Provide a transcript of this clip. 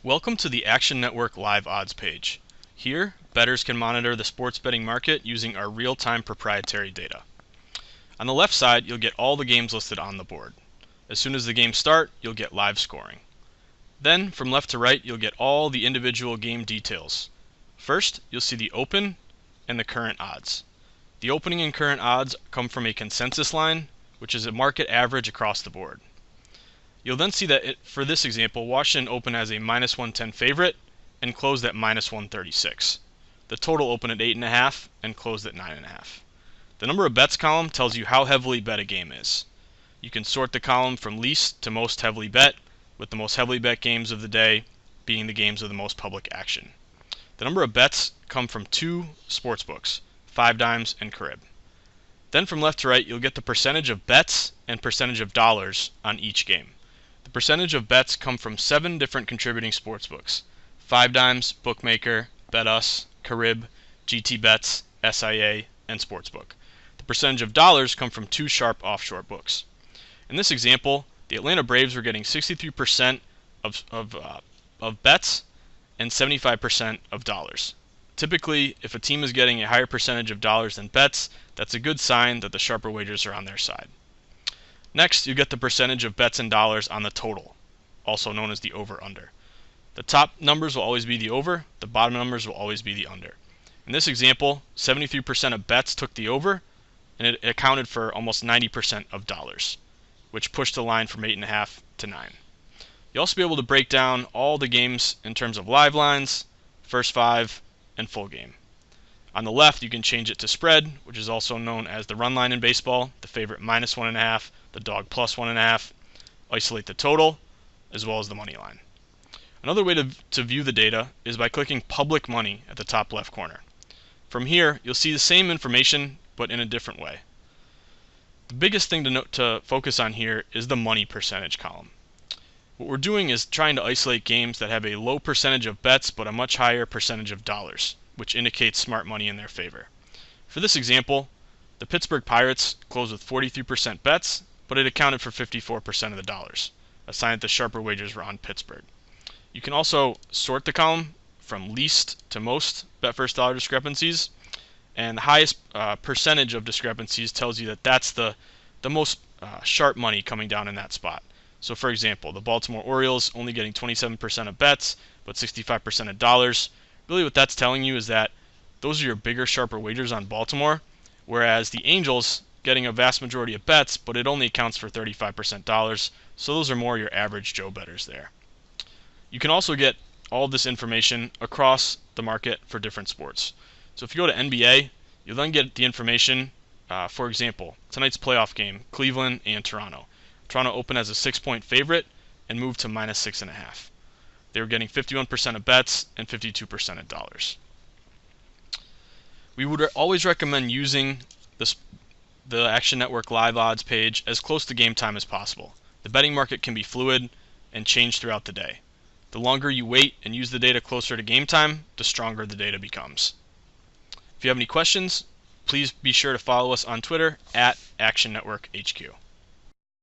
Welcome to the Action Network Live Odds page. Here, bettors can monitor the sports betting market using our real-time proprietary data. On the left side, you'll get all the games listed on the board. As soon as the games start, you'll get live scoring. Then, from left to right, you'll get all the individual game details. First, you'll see the open and the current odds. The opening and current odds come from a consensus line, which is a market average across the board. You'll then see that for this example, Washington opened as a -110 favorite and closed at -136. The total opened at 8.5 and closed at 9.5. The number of bets column tells you how heavily bet a game is. You can sort the column from least to most heavily bet, with the most heavily bet games of the day being the games of the most public action. The number of bets come from two sports books, 5-Dimes and Carib. Then from left to right, you'll get the percentage of bets and percentage of dollars on each game. The percentage of bets come from 7 different contributing sportsbooks: 5-Dimes, Bookmaker, BetUs, Carib, GT Bets, SIA, and Sportsbook. The percentage of dollars come from 2 sharp offshore books. In this example, the Atlanta Braves were getting 63% of bets and 75% of dollars. Typically, if a team is getting a higher percentage of dollars than bets, that's a good sign that the sharper wagers are on their side. Next, you get the percentage of bets and dollars on the total, also known as the over-under. The top numbers will always be the over, the bottom numbers will always be the under. In this example, 73% of bets took the over, and it accounted for almost 90% of dollars, which pushed the line from 8.5 to 9. You'll also be able to break down all the games in terms of live lines, first 5, and full game. On the left, you can change it to spread, which is also known as the run line in baseball, the favorite -1.5, the dog +1.5, isolate the total, as well as the money line. Another way to view the data is by clicking public money at the top left corner. From here, you'll see the same information, but in a different way. The biggest thing to focus on here is the money percentage column. What we're doing is trying to isolate games that have a low percentage of bets, but a much higher percentage of dollars, which indicates smart money in their favor. For this example, the Pittsburgh Pirates closed with 43% bets, but it accounted for 54% of the dollars, a sign that the sharper wagers were on Pittsburgh. You can also sort the column from least to most bet first dollar discrepancies, and the highest percentage of discrepancies tells you that that's the most sharp money coming down in that spot. So for example, the Baltimore Orioles only getting 27% of bets, but 65% of dollars. Really what that's telling you is that those are your bigger, sharper wagers on Baltimore, whereas the Angels getting a vast majority of bets, but it only accounts for 35% dollars, so those are more your average Joe bettors there. You can also get all of this information across the market for different sports. So if you go to NBA, you'll then get the information, for example, tonight's playoff game, Cleveland and Toronto. Toronto opened as a 6-point favorite and moved to -6.5. They were getting 51% of bets and 52% of dollars. We would always recommend using the Action Network Live Odds page as close to game time as possible. The betting market can be fluid and change throughout the day. The longer you wait and use the data closer to game time, the stronger the data becomes. If you have any questions, please be sure to follow us on Twitter @Action Network HQ.